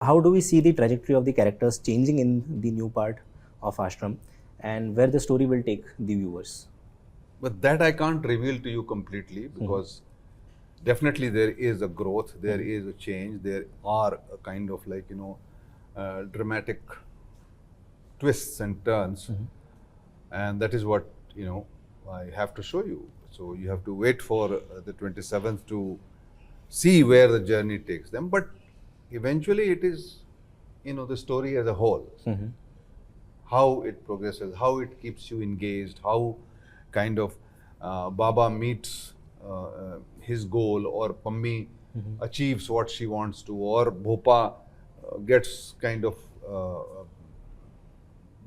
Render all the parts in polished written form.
how do we see the trajectory of the characters changing in the new part of Ashram, and where the story will take the viewers? But that I can't reveal to you completely, because definitely there is a growth, there is a change, there are a kind of like, dramatic twists and turns. And that is what, I have to show you. So you have to wait for the 27th to see where the journey takes them. But eventually it is, the story as a whole, how it progresses, how it keeps you engaged, how kind of Baba meets his goal, or Pammi achieves what she wants to, or Bhopa gets kind of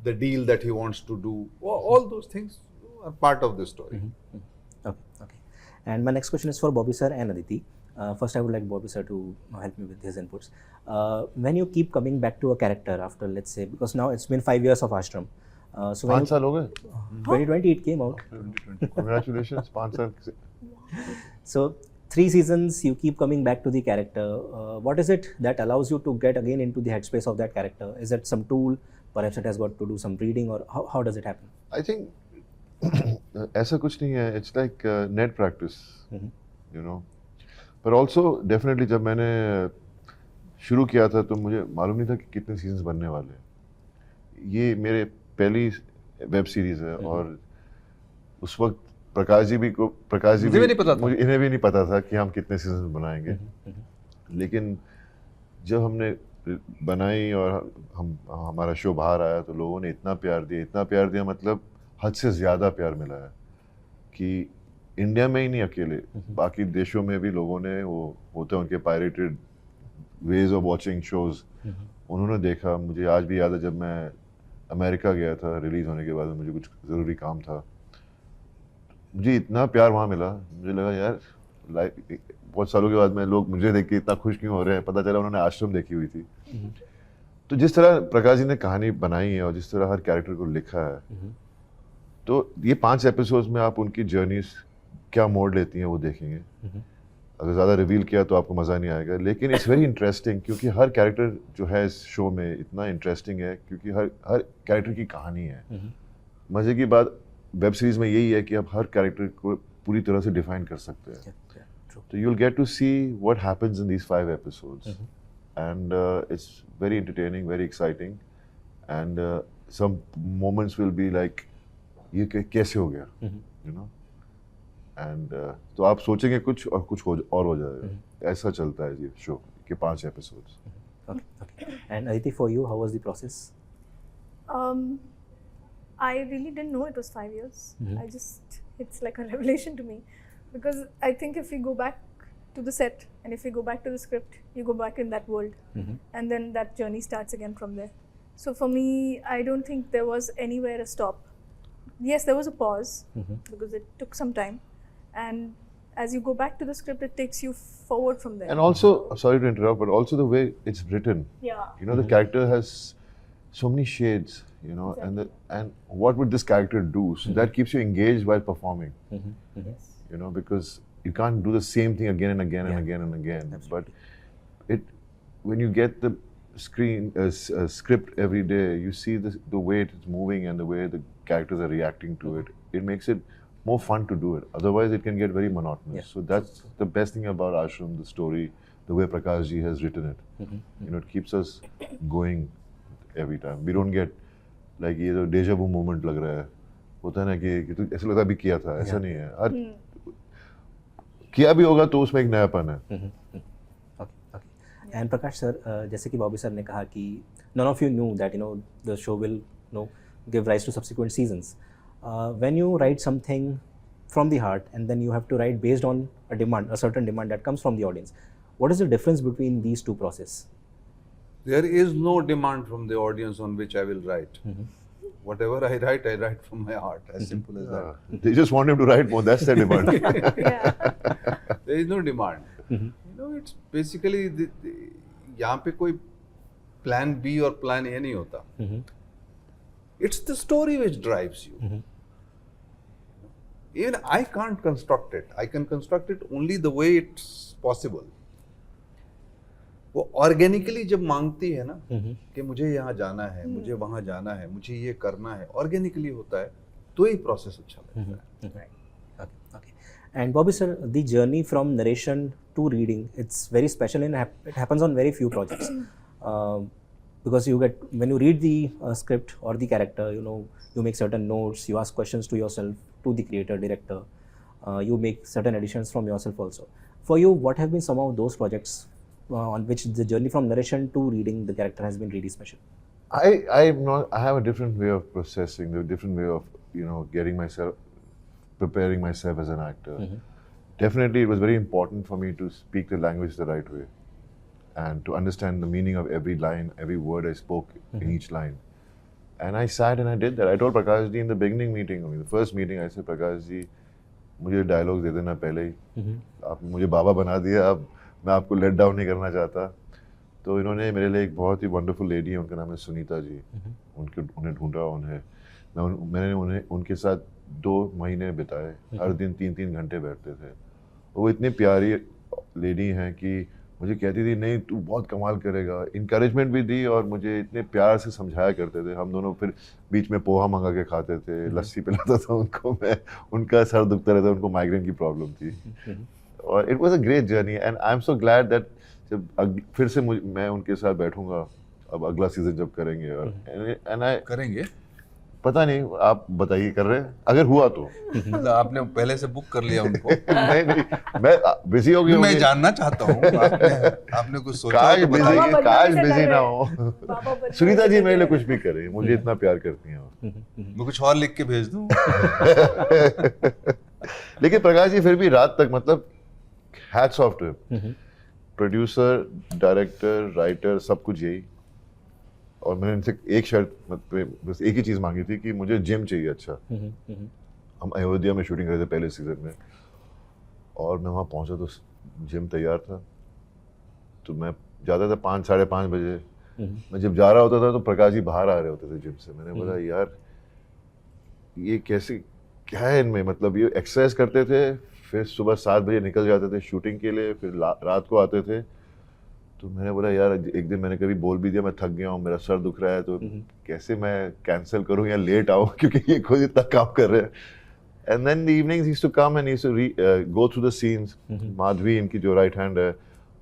the deal that he wants to do. All those things are part of the story. Okay, okay. And my next question is for Bobby sir and Aditi. First, I would like Bobby sir to help me with his inputs. When you keep coming back to a character after, let's say, because now it's been 5 years of Ashram. So when 5 साल हो गए 2020 it came out. Congratulations, 5 साल से. So 3 seasons you keep coming back to the character. What is it that allows you to get again into the headspace of that character? Is it some tool? Perhaps it has got to do some reading, or how does it happen? I think ऐसा कुछ नहीं है. It's like net practice, But also definitely जब मैंने शुरू किया था तो मुझे मालूम नहीं था कि कितने सीजन्स बनने वाले हैं. ये मेरे पहली वेब सीरीज है, और उस वक्त प्रकाश जी भी नहीं पता था. मुझे इन्हें भी नहीं पता था कि हम कितने सीजन बनाएंगे. लेकिन जब हमने बनाई और हमारा शो बाहर आया तो लोगों ने इतना प्यार दिया, मतलब हद से ज़्यादा प्यार मिला है कि इंडिया में ही नहीं अकेले, बाकी देशों में भी लोगों ने, वो होते हैं उनके pirated ways of watching shows, उन्होंने देखा. मुझे आज भी याद है जब मैं अमेरिका गया था रिलीज़ होने के बाद, मुझे कुछ ज़रूरी काम था, मुझे इतना प्यार वहाँ मिला. मुझे लगा यार लाइक बहुत सालों के बाद में लोग मुझे देख के इतना खुश क्यों हो रहे हैं. पता चला उन्होंने आश्रम देखी हुई थी. तो जिस तरह प्रकाश जी ने कहानी बनाई है और जिस तरह हर कैरेक्टर को लिखा है, तो ये 5 एपिसोड्स में आप उनकी जर्नीज क्या मोड़ लेती हैं वो देखेंगे. अगर ज़्यादा रिवील किया तो आपको मज़ा नहीं आएगा, लेकिन इट्स वेरी इंटरेस्टिंग, क्योंकि हर कैरेक्टर जो है इस शो में इतना इंटरेस्टिंग है, क्योंकि हर कैरेक्टर की कहानी है. मज़े की बात वेब सीरीज़ में यही है कि आप हर कैरेक्टर को पूरी तरह से डिफाइन कर सकते हैं. तो you will get to see what happens in these 5 episodes, and it's very entertaining, very exciting, and some moments will be like ये कैसे हो गया, एंड तो आप सोचेंगे कुछ और कुछ और हो जाएगा. ऐसा चलता है ये शो के 5 episodes. Okay. And Aditi, for you, how was the process? I really didn't know it was 5 years. It's like a revelation to me, because I think if we go back to the set and if we go back to the script, you go back in that world, and then that journey starts again from there. So for me, I don't think there was anywhere a stop. Yes, there was a pause because it took some time, and as you go back to the script, it takes you forward from there. And also, sorry to interrupt, but also the way it's written. Yeah. The character has so many shades, exactly. and what would this character do? So that keeps you engaged while performing. Yes. Because you can't do the same thing again and again and again and again. Absolutely. But when you get the script every day, you see the way it's moving and the way the characters are reacting to it. It makes it more fun to do it. Otherwise, it can get very monotonous. Yeah. So that's the best thing about Ashram, the story, the way Prakash ji has written it. It keeps us going every time. We don't get like ये तो deja vu moment लग रहा है. होता है ना कि तो ऐसा लगता है अभी किया था. ऐसा नहीं है. हर किया भी होगा तो उसमें एक नयापन है. Okay. And Prakash sir, जैसे कि बॉबी सर ने कहा कि none of you knew that the show will give rise to subsequent seasons. When you write something from the heart and then you have to write based on a certain demand that comes from the audience, what is the difference between these two processes? There is no demand from the audience on which I will write. Whatever I write from my heart. As simple as that. They just want him to write more. That's their demand. There is no demand. It's basically यहाँ पे कोई plan B और plan A नहीं होता. It's the story which drives you. Even I can't construct it. I can construct it only the way it's possible. वो organically जब मांगती है ना कि मुझे यहाँ जाना है, मुझे वहाँ जाना है, मुझे ये करना है, ऑर्गेनिकली होता है तो ही प्रोसेस अच्छा लगता है. Okay. And Bobby sir, the journey from narration to reading, it's very special and it happens on very few projects. Because you get, when you read the script or the character, you know, you make certain notes, you ask questions to yourself, to the creator, director, you make certain additions from yourself also. For you, what have been some of those projects on which the journey from narration to reading the character has been really special? I have a different way of processing, a different way of, you know, preparing myself as an actor. Definitely, it was very important for me to speak the language the right way and to understand the meaning of every line, every word I spoke in each line. And I sat and I did that. I told Prakash ji in the beginning meeting, the first meeting, I said, Prakash ji, मुझे dialogue दे देना पहले ही. आप मुझे बाबा बना दिया, अब मैं आपको लेट डाउन नहीं करना चाहता. तो इन्होंने मेरे लिए एक बहुत ही वंडरफुल लेडी है, उनका नाम है सुनीता जी. उन्हें ढूंढा, मैंने उनके साथ 2 महीने बिताए. हर दिन 3-3 घंटे बैठते थे. वो इतनी प्यारी लेडी हैं कि मुझे कहती थी नहीं तू बहुत कमाल करेगा, इनकरेजमेंट भी दी और मुझे इतने प्यार से समझाया करते थे. हम दोनों फिर बीच में पोहा मंगा के खाते थे, लस्सी पिलाता था उनको मैं, उनका सर दुखता रहता, उनको माइग्रेन की प्रॉब्लम थी. और it was a great journey and I am so glad that जब फिर से मैं उनके साथ बैठूंगा अब अगला सीजन जब करेंगे. और एंड आई करेंगे, पता नहीं, आप बताइए कर रहे हैं अगर हुआ तो. मतलब आपने पहले से बुक कर लिया उनको? नहीं, मैं बिजी हो गया. मैं जानना चाहता हूँ आपने कुछ सोचा? काश बिजी ना हो. सुनीता जी मेरे लिए कुछ भी करे, मुझे इतना प्यार करती हैं. मैं कुछ और लिख के भेज दूँ? लेकिन प्रकाश जी फिर भी रात तक, मतलब hats off to him. Producer, director, writer, सब कुछ यही. और मैंने इनसे एक शर्त, मतलब बस एक ही चीज़ मांगी थी कि मुझे जिम चाहिए. अच्छा, हम अयोध्या में शूटिंग कर रहे थे पहले सीजन में, और मैं वहाँ पहुँचा तो जिम तैयार था. तो मैं जाता था 5-5:30 बजे. मैं जब जा रहा होता था तो प्रकाश जी बाहर आ रहे होते थे जिम से. मैंने बोला यार ये कैसे, क्या है इनमें, मतलब ये एक्सरसाइज करते थे, फिर सुबह 7 बजे निकल जाते थे शूटिंग के लिए, फिर रात को आते थे. तो मैंने बोला यार एक दिन मैंने कभी बोल भी दिया मैं थक गया हूँ, मेरा सर दुख रहा है, तो कैसे मैं कैंसिल करूँ या लेट आऊँ, क्योंकि ये खुद इतना काम कर रहे हैं. And then the evenings he used to come and he used to go through the scenes. Madhavi इनकी जो राइट हैंड है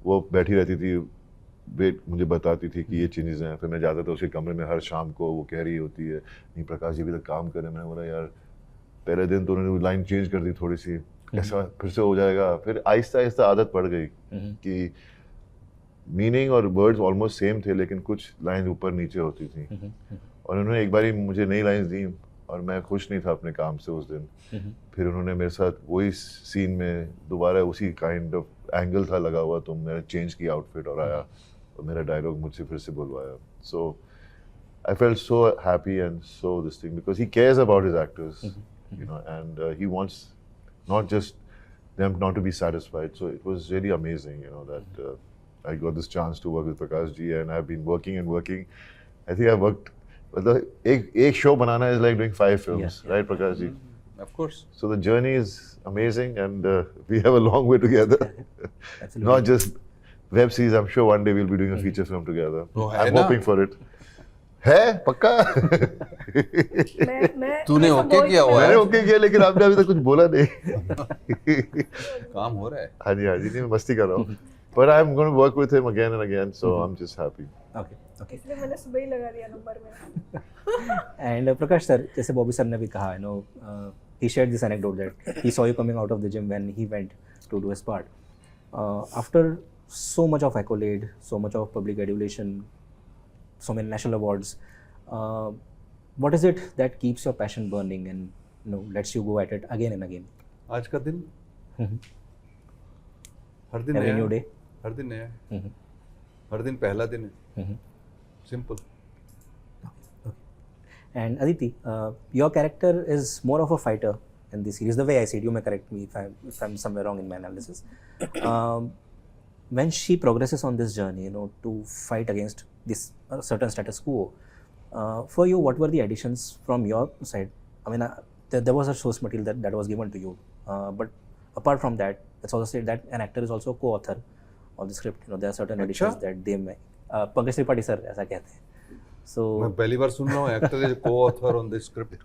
वो बैठी रहती थी, मुझे बताती थी कि ये चेंजेस हैं. फिर मैं जाता था उसके कमरे में हर शाम को, वो कह रही होती है नहीं प्रकाश जी भी तक काम करें. मैंने बोला यार पहले दिन तो उन्होंने लाइन चेंज कर दी थोड़ी सी, ऐसा फिर से हो जाएगा. फिर आहिस्ता आहिस्ता आदत पड़ गई कि मीनिंग और वर्ड्स ऑलमोस्ट सेम थे, लेकिन कुछ लाइन ऊपर नीचे होती थी. और उन्होंने एक बार मुझे नई लाइंस दी और मैं खुश नहीं था अपने काम से उस दिन. फिर उन्होंने मेरे साथ वही सीन में दोबारा उसी काइंड ऑफ एंगल था लगा हुआ, तो मैंने चेंज किया आउटफिट और आया और मेरा डायलॉग मुझसे फिर से बुलवाया. So I felt so happy and so this thing because he cares about his actors, you know, and he wants not just them not to be satisfied. So it was really amazing, you know, that I got this chance to work with Prakash ji, and I've been working and working. I think I've worked. मतलब एक show banana is like doing 5 films, right, Prakash ji? Of course. So the journey is amazing, and we have a long way together. Not just web series. I'm sure one day we'll be doing a feature film together. तो I'm hoping for it. है पक्का. तूने okay किया हुआ है? मैंने okay किया, लेकिन आपने अभी तक कुछ बोला नहीं. काम हो रहा है. हाँ जी नहीं, मैं मस्ती कर रहा हूँ. But I'm going to work with him again and again, so I'm just happy. Okay. इसलिए मैंने सुबह ही लगा दिया नंबर में. And Prakash sir, जैसे बॉबी सर ने भी कहा, you know, he shared this anecdote that he saw you coming out of the gym when he went to do his part. After so much of accolade, so much of public adulation, so many national awards, what is it that keeps your passion burning and, you know, lets you go at it again and again? आज का दिन, हर दिन Every नया new है. day. हर दिन नया है. हर दिन पहला दिन है. Simple. And Aditi, your character is more of a fighter in this series. The way I see it, you may correct me if I'm somewhere wrong in my analysis. When she progresses on this journey, you know, to fight against this certain status quo, for you, what were the additions from your side? I mean, there was a source material that was given to you, but apart from that, it's also said that an actor is also co-author of the script. You know, there are certain अच्छा? additions that they make. Pankaj Tripathi sir ऐसा कहते हैं. So मैं पहली बार सुन रहा हूँ actor is co-author on this script.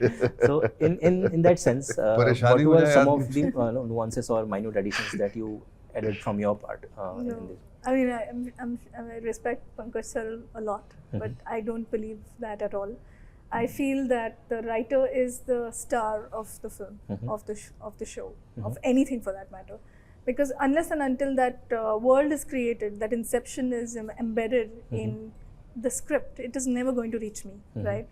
so in that sense, what परेशानी हो were जाए some आदमी. of the nuances or minute additions that you added from your part in No. this? I mean, I respect Pankaj sir a lot, but I don't believe that at all. I feel that the writer is the star of the film, of the show, of anything for that matter. Because unless and until that world is created, that inception is embedded in the script, it is never going to reach me, right?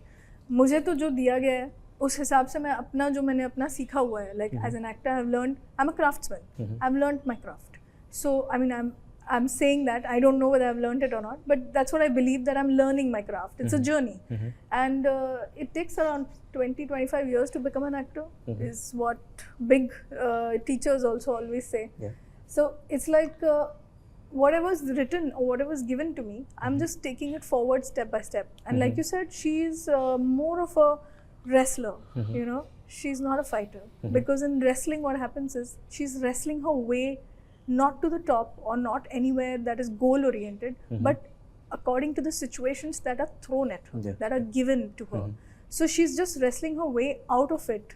मुझे तो जो दिया गया है उस हिसाब से मैं अपना जो मैंने अपना सीखा हुआ है, like as an actor I've learned, I'm a craftsman, I've learned my craft. So I mean I'm saying that I don't know whether I've learned it or not, but that's what I believe, that I'm learning my craft. It's a journey, and it takes around 20-25 years to become an actor, is what big teachers also always say. Yeah. So it's like whatever's written or whatever's given to me, I'm just taking it forward step by step. And like you said, she's more of a wrestler, you know, she's not a fighter. Because in wrestling what happens is she's wrestling her way not to the top or not anywhere that is goal oriented, but according to the situations that are thrown at her, that are given to her. So she's just wrestling her way out of it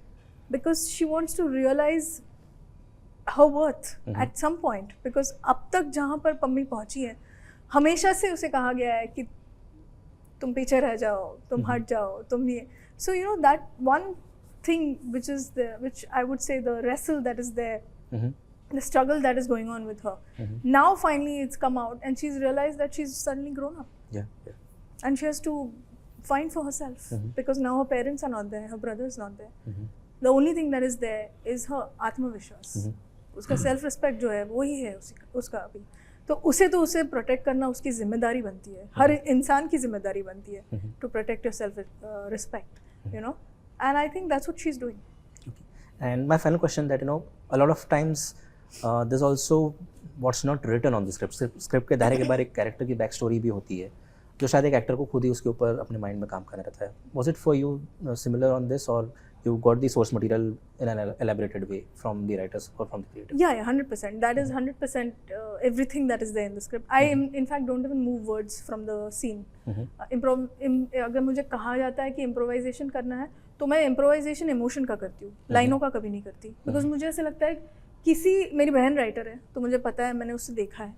because she wants to realize her worth at some point. Because अब तक जहाँ पर पम्मी पहुँची है, हमेशा से उसे कहा गया है कि तुम पीछे रह जाओ, तुम हट जाओ, तुम ये. So you know that one thing which is there, which I would say the wrestle that is there, the struggle that is going on with her. Now finally it's come out and she's realized that she's suddenly grown up. Yeah. Yeah. And she has to find for herself because now her parents are not there, her brother is not there. The only thing that is there is her आत्मविश्वास. उसका self respect जो है वो ही है उसका अभी. तो उसे प्रोटेक्ट करना उसकी जिम्मेदारी बनती है, हर इंसान की जिम्मेदारी बनती है to protect your self respect, you know. And I think that's what she is doing. And my final question, that you know, a lot of times there's also what's not written on the script. Script के दायरे के बाहर एक character की back story भी होती है जो शायद एक एक्टर को खुद ही उसके ऊपर अपने माइंड में काम करना रहता है. Was it for you similar on this, or you got the source material in an elaborated way from the writers or from the creators? Yeah, 100%. That is 100% everything that is there in the script. I in fact don't even move words from the scene. अगर मुझे कहा जाता है कि improvisation करना है तो मैं improvisation emotion का करती हूँ, लाइनों का कभी नहीं करती. Because मुझे ऐसे लगता है किसी, मेरी बहन राइटर है तो मुझे पता है, मैंने उससे देखा है,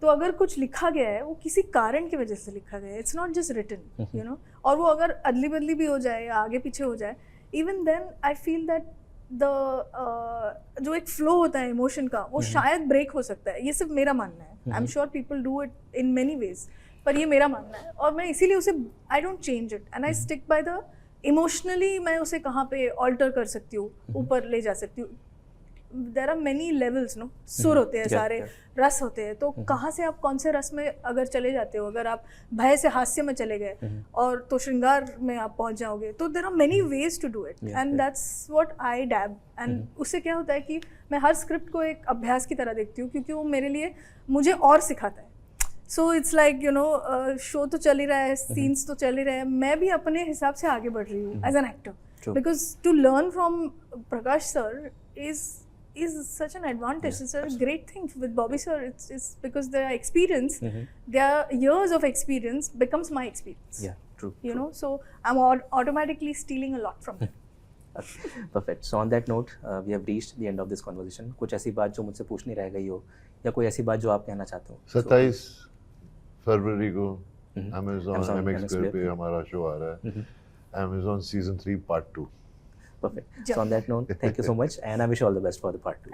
तो अगर कुछ लिखा गया है वो किसी कारण की वजह से लिखा गया है. It's not just written, you know. और वो अगर अदली बदली भी हो जाए या आगे पीछे हो जाए, even then I feel that the जो एक फ्लो होता है इमोशन का वो शायद ब्रेक हो सकता है. ये सिर्फ मेरा मानना है. I am sure people do it in many ways, पर ये मेरा मानना है और मैं इसीलिए उसे I don't change it and I stick by the emotionally. मैं उसे कहाँ पे ऑल्टर कर सकती हूँ, ऊपर ले जा सकती हूँ. There are many levels, no. सुर होते हैं सारे, रस होते हैं, तो कहाँ से आप कौन से रस में अगर चले जाते हो, अगर आप भय से हास्य में चले गए और तो श्रृंगार में आप पहुँच जाओगे, तो there are many ways to do it and that's what I dab. And उससे क्या होता है कि मैं हर स्क्रिप्ट को एक अभ्यास की तरह देखती हूँ क्योंकि वो मेरे लिए मुझे और सिखाता है. So it's like, you know, show तो चल ही रहा है, सीन्स तो चल ही रहे हैं, मैं भी अपने हिसाब से आगे बढ़ रही हूँ as an actor. Because to learn from Prakash sir is such an advantage. It's a great thing with Bobby sir. It's because their experience, their years of experience becomes my experience. Yeah, true. You know, so I'm automatically stealing a lot from them. Perfect. So on that note, we have reached the end of this conversation. कुछ ऐसी बात जो मुझसे पूछनी रह गई हो या कोई ऐसी बात जो आप कहना चाहते हो? 27 फरवरी को Amazon MX पे हमारा शो आ रहा है, Amazon Season 3 Part 2. Perfect. So on that note, thank you so much, and I wish you all the best for the part 2.